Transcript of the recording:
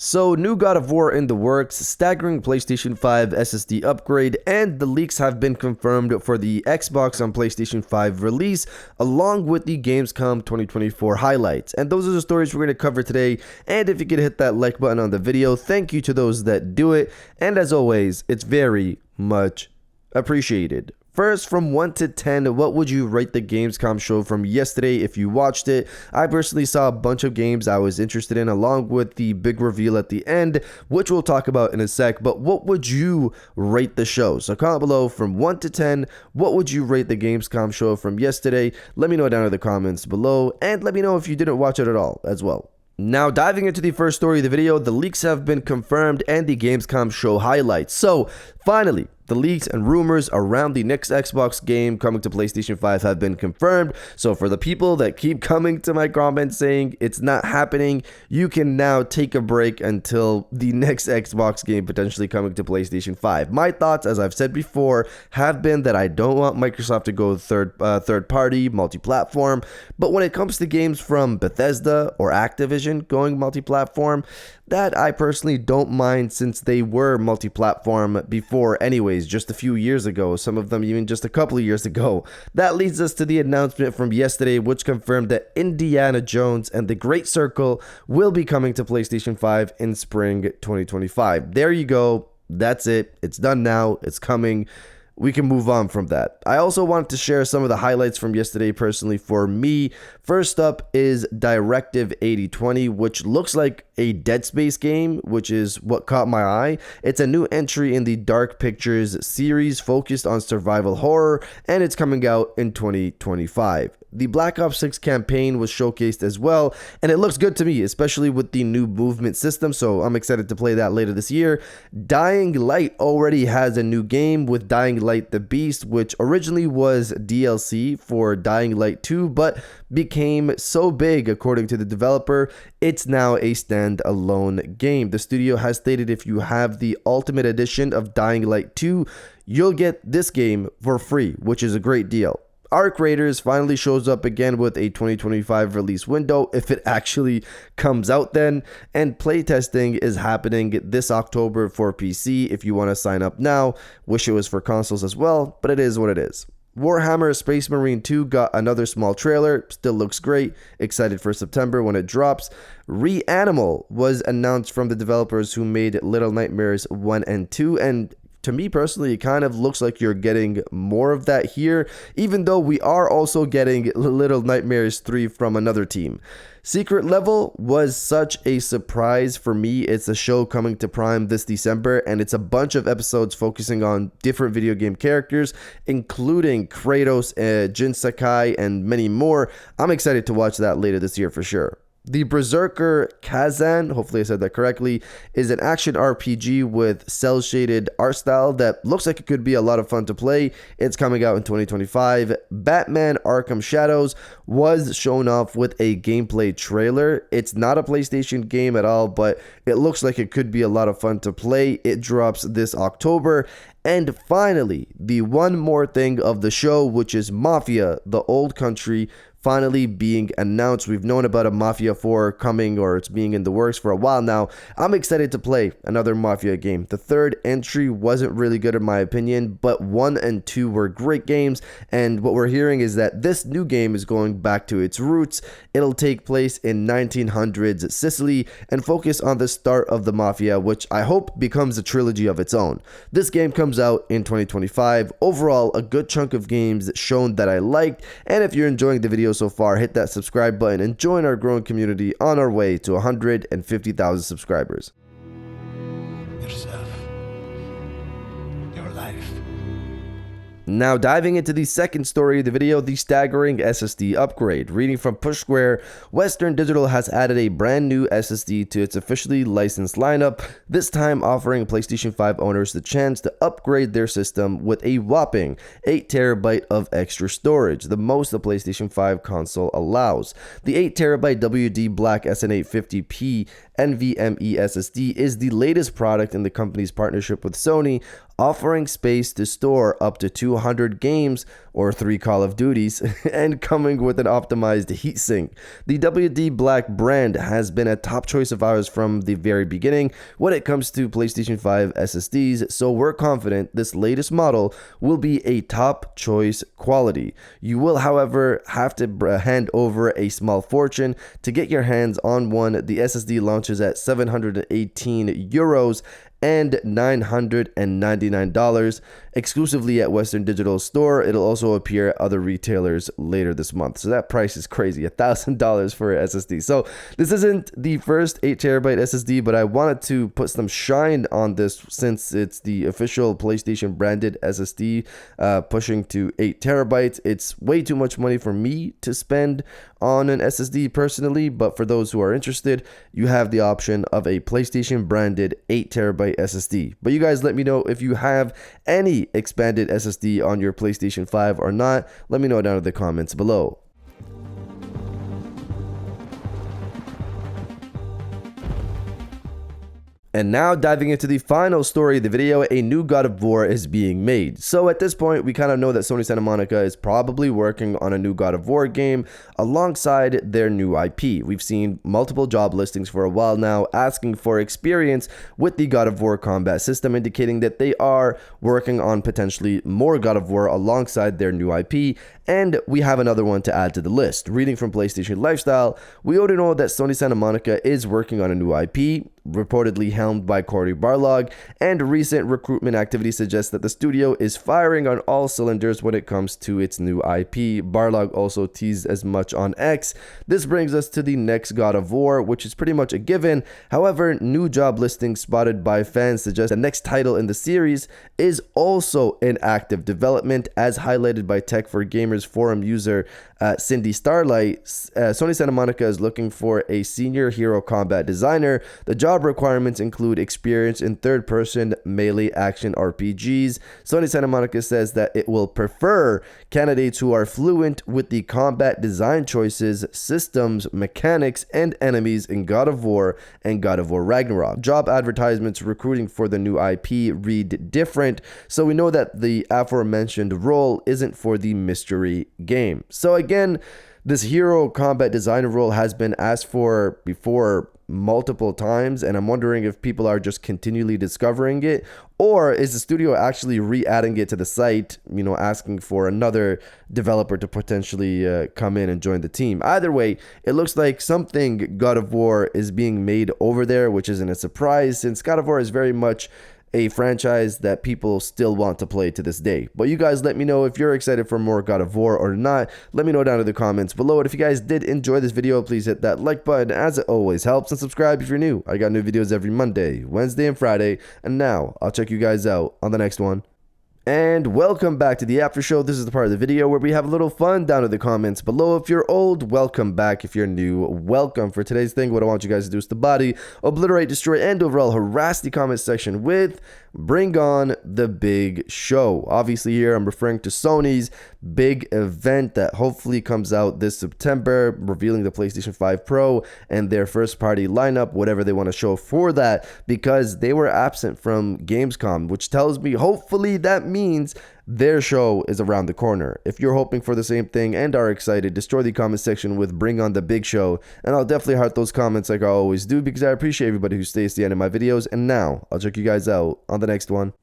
So, new God of War in the works, staggering PlayStation 5 SSD upgrade, and the leaks have been confirmed for the Xbox on PlayStation 5 release, along with the GamesCom 2024 highlights. And those are the stories we're going to cover today. And if you could hit that like button on the video, thank you to those that do it. And as always, it's very much appreciated. First, from 1 to 10, what would you rate the Gamescom show from yesterday if you watched it? I personally saw a bunch of games I was interested in, along with the big reveal at the end, which we'll talk about in a sec. But what would you rate the show? So comment below from 1 to 10, what would you rate the Gamescom show from yesterday? Let me know down in the comments below, and let me know if you didn't watch it at all as well. Now, diving into the first story of the video, the leaks have been confirmed and the Gamescom show highlights. So, finally, the leaks and rumors around the next Xbox game coming to PlayStation 5 have been confirmed. So for the people that keep coming to my comments saying it's not happening, you can now take a break until the next Xbox game potentially coming to PlayStation 5. My thoughts, as I've said before, have been that I don't want Microsoft to go third-party, multi-platform. But when it comes to games from Bethesda or Activision going multi-platform, that I personally don't mind, since they were multi-platform before anyways, just a few years ago, some of them even just a couple of years ago. That leads us to the announcement from yesterday, which confirmed that Indiana Jones and the Great Circle will be coming to PlayStation 5 in spring 2025. There you go. That's it. It's done now. It's coming. We can move on from that. I also wanted to share some of the highlights from yesterday personally for me. First up is Directive 8020, which looks like a Dead Space game, which is what caught my eye. It's a new entry in the Dark Pictures series focused on survival horror, and it's coming out in 2025. The Black Ops 6 campaign was showcased as well, and it looks good to me, especially with the new movement system, so I'm excited to play that later this year. Dying Light already has a new game with Dying Light the Beast, which originally was DLC for Dying Light 2, but became so big, according to the developer, it's now a standalone game. The studio has stated if you have the Ultimate Edition of Dying Light 2, you'll get this game for free, which is a great deal. Arc Raiders finally shows up again with a 2025 release window, if it actually comes out then, and playtesting is happening this October for PC if you want to sign up now. Wish it was for consoles as well, but it is what it is. Warhammer Space Marine 2 got another small trailer, still looks great, excited for September when it drops. Reanimal was announced from the developers who made Little Nightmares 1 and 2, and to me personally, it kind of looks like you're getting more of that here, even though we are also getting Little Nightmares 3 from another team. Secret Level was such a surprise for me. It's a show coming to Prime this December, and it's a bunch of episodes focusing on different video game characters, including Kratos, Jin Sakai, and many more. I'm excited to watch that later this year for sure. The Berserker Kazan, hopefully I said that correctly, is an action RPG with cel-shaded art style that looks like it could be a lot of fun to play. It's coming out in 2025. Batman Arkham Shadows was shown off with a gameplay trailer. It's not a PlayStation game at all, but it looks like it could be a lot of fun to play. It drops this October. And finally, the one more thing of the show, which is Mafia: The Old Country, finally being announced. We've known about a Mafia 4 coming, or it's being in the works for a while now. I'm excited to play another Mafia game. The third entry wasn't really good in my opinion, but 1 and 2 were great games, and what we're hearing is that this new game is going back to its roots. It'll take place in 1900s Sicily and focus on the start of the Mafia, which I hope becomes a trilogy of its own. This game comes out in 2025. Overall, a good chunk of games shown that I liked, and if you're enjoying the video so far, hit that subscribe button and join our growing community on our way to 150,000 subscribers. Yourself. Your life. Now diving into the second story of the video, the staggering SSD upgrade. Reading from Push Square, Western Digital has added a brand new SSD to its officially licensed lineup, this time offering PlayStation 5 owners the chance to upgrade their system with a whopping 8TB of extra storage, the most the PlayStation 5 console allows. The 8TB WD Black SN850p NVMe SSD is the latest product in the company's partnership with Sony, offering space to store up to 200 games or 3 Call of Duties, and coming with an optimized heatsink. The WD Black brand has been a top choice of ours from the very beginning when it comes to PlayStation 5 SSDs, so we're confident this latest model will be a top choice quality. You will, however, have to hand over a small fortune to get your hands on one. The SSD launches at €718 and $999 exclusively at Western Digital Store. It'll also appear at other retailers later this month. So that price is crazy, $1,000 for an SSD. So this isn't the first 8TB SSD, but I wanted to put some shine on this since it's the official PlayStation branded SSD, pushing to 8TB. It's way too much money for me to spend on an SSD personally, but for those who are interested, you have the option of a PlayStation branded 8TB SSD. But you guys let me know if you have any expanded SSD on your PlayStation 5 or not. Let me know down in the comments below. And now diving into the final story of the video, a new God of War is being made. So at this point, we kind of know that Sony Santa Monica is probably working on a new God of War game alongside their new IP. We've seen multiple job listings for a while now asking for experience with the God of War combat system, indicating that they are working on potentially more God of War alongside their new IP. And we have another one to add to the list. Reading from PlayStation Lifestyle, we already know that Sony Santa Monica is working on a new IP, reportedly helmed by Cory Barlog, and recent recruitment activity suggests that the studio is firing on all cylinders when it comes to its new IP. Barlog also teased as much on X. This brings us to the next God of War, which is pretty much a given. However, new job listings spotted by fans suggest the next title in the series is also in active development, as highlighted by Tech for Gamers forum user Cindy Starlight. Sony Santa Monica is looking for a senior hero combat designer. The job requirements include experience in third-person melee action RPGs. Sony Santa Monica says that it will prefer candidates who are fluent with the combat design choices, systems, mechanics, and enemies in God of War and God of War Ragnarok. Job advertisements recruiting for the new IP read different, so we know that the aforementioned role isn't for the mystery game. So again, this hero combat designer role has been asked for before multiple times, and I'm wondering if people are just continually discovering it, or is the studio actually re-adding it to the site, asking for another developer to potentially come in and join the team. Either way, it looks like something God of War is being made over there, which isn't a surprise since God of War is very much a franchise that people still want to play to this day. But you guys let me know if you're excited for more God of War or not. Let me know down in the comments below. And if you guys did enjoy this video, please hit that like button as it always helps, and subscribe if you're new. I got new videos every Monday, Wednesday, and Friday. And now I'll check you guys out on the next one. And welcome back to the after show. This is the part of the video where we have a little fun down in the comments below. If you're old, welcome back. If you're new, welcome. For today's thing, what I want you guys to do is to body, obliterate, destroy, and overall harass the comment section with Bring On the Big Show. Obviously here I'm referring to Sony's big event that hopefully comes out this September, revealing the PlayStation 5 Pro and their first party lineup, whatever they want to show for that, because they were absent from Gamescom, which tells me hopefully that means their show is around the corner. If you're hoping for the same thing and are excited, destroy the comment section with Bring On the Big Show, and I'll definitely heart those comments like I always do, because I appreciate everybody who stays to the end of my videos. And now I'll check you guys out on the next one.